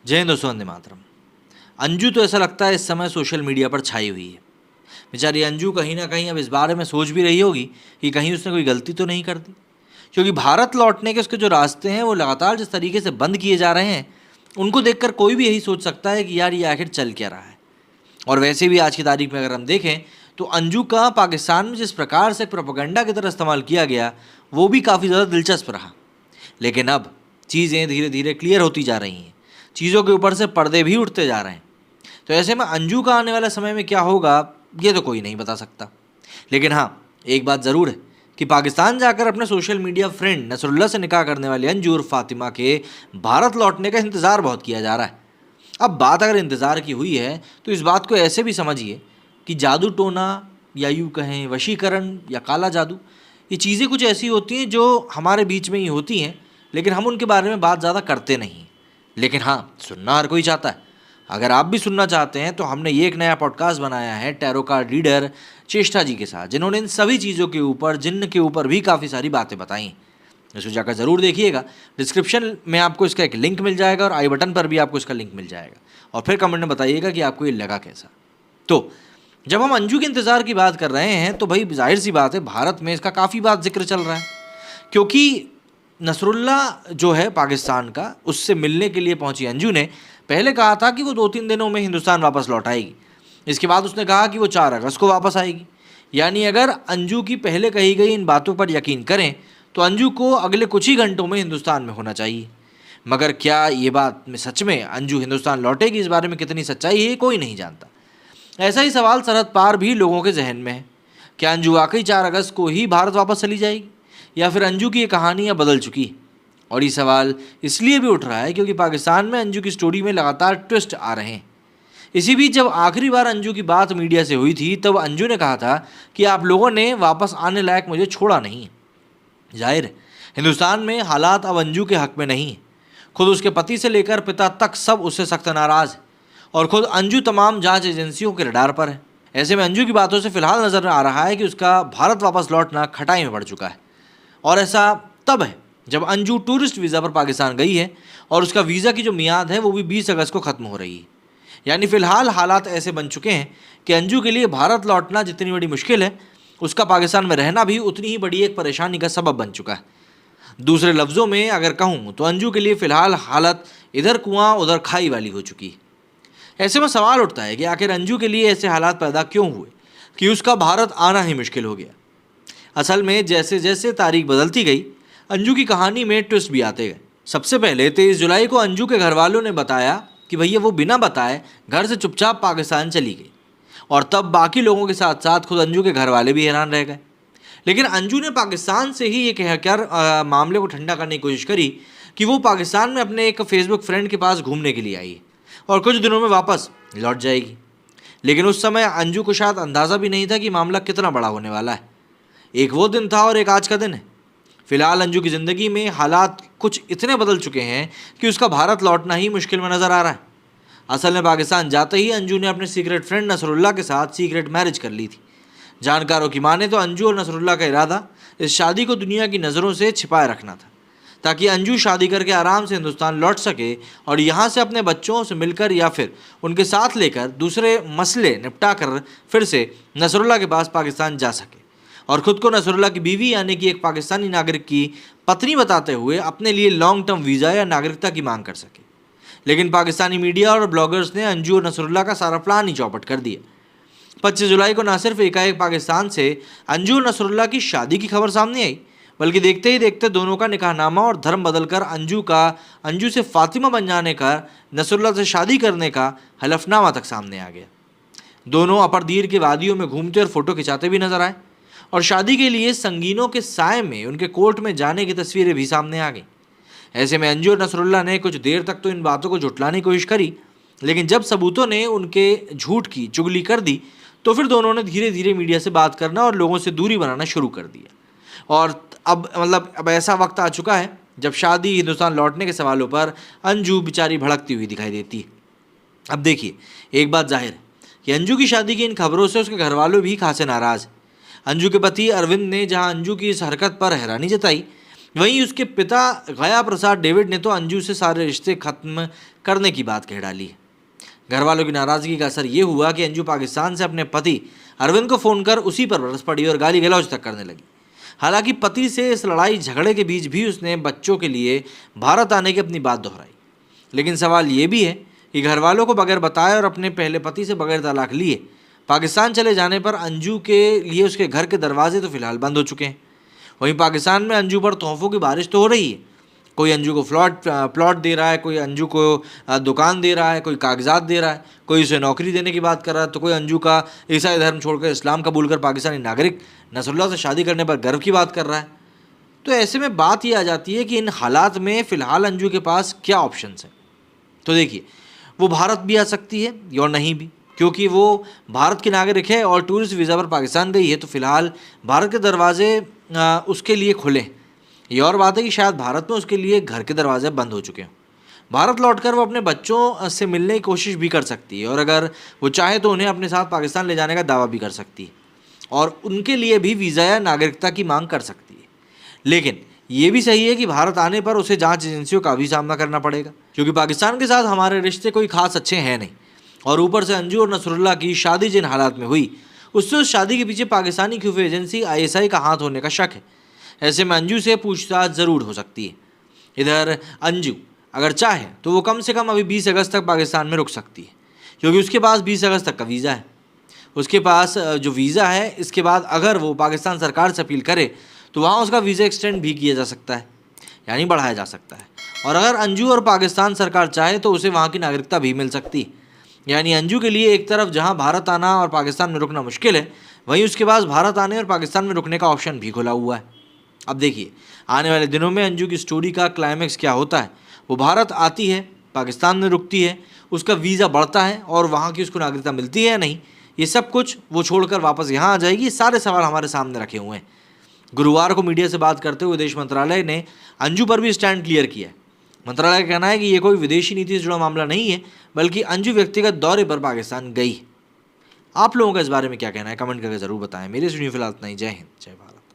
जय हिंद दोस्तों, वंदे मातरम। अंजू तो ऐसा लगता है इस समय सोशल मीडिया पर छाई हुई है। बेचारी अंजू कहीं ना कहीं अब इस बारे में सोच भी रही होगी कि कहीं उसने कोई गलती तो नहीं कर दी, क्योंकि भारत लौटने के उसके जो रास्ते हैं वो लगातार जिस तरीके से बंद किए जा रहे हैं, उनको देखकर कोई भी यही सोच सकता है कि यार ये आखिर चल क्या रहा है। और वैसे भी आज की तारीख में अगर हम देखें तो अंजू का पाकिस्तान में जिस प्रकार से प्रोपेगेंडा की तरह इस्तेमाल किया गया वो भी काफ़ी ज़्यादा दिलचस्प रहा। लेकिन अब चीज़ें धीरे धीरे क्लियर होती जा रही हैं, चीज़ों के ऊपर से पर्दे भी उठते जा रहे हैं। तो ऐसे में अंजू का आने वाला समय में क्या होगा ये तो कोई नहीं बता सकता। लेकिन हाँ, एक बात ज़रूर है कि पाकिस्तान जाकर अपने सोशल मीडिया फ्रेंड नसरुल्ला से निकाह करने वाली अंजू और फातिमा के भारत लौटने का इंतज़ार बहुत किया जा रहा है। अब बात अगर इंतज़ार की हुई है तो इस बात को ऐसे भी समझिए कि जादू टोना या यूँ कहें वशीकरण या काला जादू, ये चीज़ें कुछ ऐसी होती हैं जो हमारे बीच में ही होती हैं, लेकिन हम उनके बारे में बात ज़्यादा करते नहीं। लेकिन हाँ, सुनना हर कोई चाहता है। अगर आप भी सुनना चाहते हैं तो हमने ये एक नया पॉडकास्ट बनाया है टैरो कार्ड रीडर चेष्टा जी के साथ, जिन्होंने इन सभी चीज़ों के ऊपर, जिन्न के ऊपर भी काफ़ी सारी बातें बताई। इसको जाकर ज़रूर देखिएगा। डिस्क्रिप्शन में आपको इसका एक लिंक मिल जाएगा और आई बटन पर भी आपको इसका लिंक मिल जाएगा। और फिर कमेंट में बताइएगा कि आपको ये लगा कैसा। तो जब हम अंजू के इंतज़ार की बात कर रहे हैं तो भाई जाहिर सी बात है, भारत में इसका काफ़ी बात जिक्र चल रहा है, क्योंकि नसरुल्ला जो है पाकिस्तान का, उससे मिलने के लिए पहुंची अंजू ने पहले कहा था कि वो 2-3 दिनों में हिंदुस्तान वापस लौट आएगी। इसके बाद उसने कहा कि वो 4 अगस्त को वापस आएगी। यानी अगर अंजू की पहले कही गई इन बातों पर यकीन करें तो अंजू को अगले कुछ ही घंटों में हिंदुस्तान में होना चाहिए। मगर क्या ये बात में सच में अंजू हिंदुस्तान लौटेगी, इस बारे में कितनी सच्चाई है कोई नहीं जानता। ऐसा ही सवाल सरहद पार भी लोगों के जहन में है। क्या अंजू वाकई 4 अगस्त को ही भारत वापस चली जाएगी, या फिर अंजू की ये कहानी अब बदल चुकी है? और ये सवाल इसलिए भी उठ रहा है क्योंकि पाकिस्तान में अंजू की स्टोरी में लगातार ट्विस्ट आ रहे हैं। इसी बीच जब आखिरी बार अंजू की बात मीडिया से हुई थी तब अंजू ने कहा था कि आप लोगों ने वापस आने लायक मुझे छोड़ा नहीं। जाहिर है, हिंदुस्तान में हालात अब अंजू के हक में नहीं है। खुद उसके पति से लेकर पिता तक सब उससे सख्त नाराज़ है और खुद अंजू तमाम जांच एजेंसियों के रडार पर है। ऐसे में अंजू की बातों से फिलहाल नजर आ रहा है कि उसका भारत वापस लौटना खटाई में पड़ चुका है। और ऐसा तब है जब अंजू टूरिस्ट वीज़ा पर पाकिस्तान गई है और उसका वीज़ा की जो मियाद है वो भी 20 अगस्त को ख़त्म हो रही है। यानी फ़िलहाल हालात ऐसे बन चुके हैं कि अंजू के लिए भारत लौटना जितनी बड़ी मुश्किल है, उसका पाकिस्तान में रहना भी उतनी ही बड़ी एक परेशानी का सबब बन चुका है। दूसरे लफ्ज़ों में अगर कहूँ तो अंजू के लिए फ़िलहाल हालत इधर कुआं उधर खाई वाली हो चुकी है। ऐसे में सवाल उठता है कि आखिर अंजू के लिए ऐसे हालात पैदा क्यों हुए कि उसका भारत आना ही मुश्किल हो गया। असल में जैसे जैसे तारीख बदलती गई, अंजू की कहानी में ट्विस्ट भी आते गए। सबसे पहले 23 जुलाई को अंजू के घर वालों ने बताया कि भैया वो बिना बताए घर से चुपचाप पाकिस्तान चली गई, और तब बाकी लोगों के साथ साथ खुद अंजू के घर वाले भी हैरान रह गए। लेकिन अंजू ने पाकिस्तान से ही ये कहकर मामले को ठंडा करने की कोशिश करी कि वो पाकिस्तान में अपने एक फेसबुक फ्रेंड के पास घूमने के लिए आई है और कुछ दिनों में वापस लौट जाएगी। लेकिन उस समय अंजू को शायद अंदाज़ा भी नहीं था कि मामला कितना बड़ा होने वाला है। एक वो दिन था और एक आज का दिन है। फिलहाल अंजू की ज़िंदगी में हालात कुछ इतने बदल चुके हैं कि उसका भारत लौटना ही मुश्किल में नज़र आ रहा है। असल में पाकिस्तान जाते ही अंजू ने अपने सीक्रेट फ्रेंड नसरुल्ला के साथ सीक्रेट मैरिज कर ली थी। जानकारों की माने तो अंजू और नसरुल्ला का इरादा इस शादी को दुनिया की नज़रों से छिपाए रखना था, ताकि अंजू शादी करके आराम से हिंदुस्तान लौट सके और यहाँ से अपने बच्चों से मिलकर या फिर उनके साथ लेकर दूसरे मसले निपटा कर फिर से नसरुल्ला के पास पाकिस्तान जा सके और ख़ुद को नसरुल्ला की बीवी यानी कि एक पाकिस्तानी नागरिक की पत्नी बताते हुए अपने लिए लॉन्ग टर्म वीज़ा या नागरिकता की मांग कर सके। लेकिन पाकिस्तानी मीडिया और ब्लॉगर्स ने अंजू और नसरुल्ला का सारा प्लान ही चौपट कर दिया। 25 जुलाई को न सिर्फ एकाएक पाकिस्तान से अंजू और नसरुल्ला की शादी की खबर सामने आई, बल्कि देखते ही देखते दोनों का निकाहनामा और धर्म बदलकर अंजू से फातिमा बन जाने का, नसरुल्ला से शादी करने का हलफनामा तक सामने आ गया। दोनों अपरदीर के वादियों में घूमते और फोटो खिंचाते भी नजर आए और शादी के लिए संगीनों के साय में उनके कोर्ट में जाने की तस्वीरें भी सामने आ गईं। ऐसे में अंजू और नसरुल्ला ने कुछ देर तक तो इन बातों को झुटलाने की कोशिश करी, लेकिन जब सबूतों ने उनके झूठ की चुगली कर दी तो फिर दोनों ने धीरे धीरे मीडिया से बात करना और लोगों से दूरी बनाना शुरू कर दिया। और अब ऐसा वक्त आ चुका है जब शादी हिंदुस्तान लौटने के सवालों पर अंजू बेचारी भड़कती हुई दिखाई देती है। अब देखिए, एक बात जाहिर है कि अंजू की शादी की इन खबरों से उसके घर वालों भी खासे नाराज़। अंजू के पति अरविंद ने जहां अंजू की इस हरकत पर हैरानी जताई, वहीं उसके पिता गया प्रसाद डेविड ने तो अंजू से सारे रिश्ते ख़त्म करने की बात कह डाली है। घर वालों की नाराज़गी का असर ये हुआ कि अंजू पाकिस्तान से अपने पति अरविंद को फ़ोन कर उसी पर बरस पड़ी और गाली गलौज तक करने लगी। हालांकि पति से इस लड़ाई झगड़े के बीच भी उसने बच्चों के लिए भारत आने की अपनी बात दोहराई। लेकिन सवाल ये भी है कि घर वालों को बगैर बताए और अपने पहले पति से बगैर तलाक लिए पाकिस्तान चले जाने पर अंजू के लिए उसके घर के दरवाजे तो फिलहाल बंद हो चुके हैं। वहीं पाकिस्तान में अंजू पर तोहफ़ों की बारिश तो हो रही है। कोई अंजू को प्लॉट दे रहा है, कोई अंजू को दुकान दे रहा है, कोई कागजात दे रहा है, कोई उसे नौकरी देने की बात कर रहा है, तो कोई अंजू का ईसाई धर्म छोड़कर इस्लाम कबूल कर पाकिस्तानी नागरिक नसरुल्लाह से शादी करने पर गर्व की बात कर रहा है। तो ऐसे में बात ये आ जाती है कि इन हालात में फ़िलहाल अंजू के पास क्या ऑप्शंस हैं। तो देखिए, वो भारत भी आ सकती है और नहीं भी, क्योंकि वो भारत की नागरिक है और टूरिस्ट वीज़ा पर पाकिस्तान गई है, तो फ़िलहाल भारत के दरवाजे उसके लिए खुले। ये और बात है कि शायद भारत में उसके लिए घर के दरवाजे बंद हो चुके हों। भारत लौटकर वो अपने बच्चों से मिलने की कोशिश भी कर सकती है और अगर वो चाहे तो उन्हें अपने साथ पाकिस्तान ले जाने का दावा भी कर सकती है और उनके लिए भी वीज़ा या नागरिकता की मांग कर सकती है। लेकिन ये भी सही है कि भारत आने पर उसे जांच एजेंसियों का भी सामना करना पड़ेगा, क्योंकि पाकिस्तान के साथ हमारे रिश्ते कोई खास अच्छे हैं नहीं। और ऊपर से अंजू और नसरुल्लाह की शादी जिन हालात में हुई, उससे उस शादी के पीछे पाकिस्तानी खुफिया एजेंसी ISI का हाथ होने का शक है। ऐसे में अंजू से पूछताछ ज़रूर हो सकती है। इधर अंजू अगर चाहे तो वो कम से कम अभी 20 अगस्त तक पाकिस्तान में रुक सकती है, क्योंकि उसके पास 20 अगस्त तक का वीज़ा है। उसके पास जो वीज़ा है, इसके बाद अगर वो पाकिस्तान सरकार से अपील करे तो वहाँ उसका वीज़ा एक्सटेंड भी किया जा सकता है, यानी बढ़ाया जा सकता है। और अगर अंजू और पाकिस्तान सरकार चाहे तो उसे वहाँ की नागरिकता भी मिल सकती है। यानी अंजू के लिए एक तरफ जहाँ भारत आना और पाकिस्तान में रुकना मुश्किल है, वहीं उसके पास भारत आने और पाकिस्तान में रुकने का ऑप्शन भी खुला हुआ है। अब देखिए, आने वाले दिनों में अंजू की स्टोरी का क्लाइमैक्स क्या होता है। वो भारत आती है, पाकिस्तान में रुकती है, उसका वीज़ा बढ़ता है और वहाँ की उसको नागरिकता मिलती है या नहीं, ये सब कुछ वो छोड़कर वापस यहाँ आ जाएगी। सारे सवाल हमारे सामने रखे हुए हैं। गुरुवार को मीडिया से बात करते हुए विदेश मंत्रालय ने अंजू पर भी स्टैंड क्लियर किया है। मंत्रालय का कहना है कि ये कोई विदेशी नीति से जुड़ा मामला नहीं है, बल्कि अंजू व्यक्तिगत दौरे पर पाकिस्तान गई। आप लोगों का इस बारे में क्या कहना है, कमेंट करके ज़रूर बताएं। मेरे सुनिए फिलहाल इतना ही। जय हिंद, जय भारत।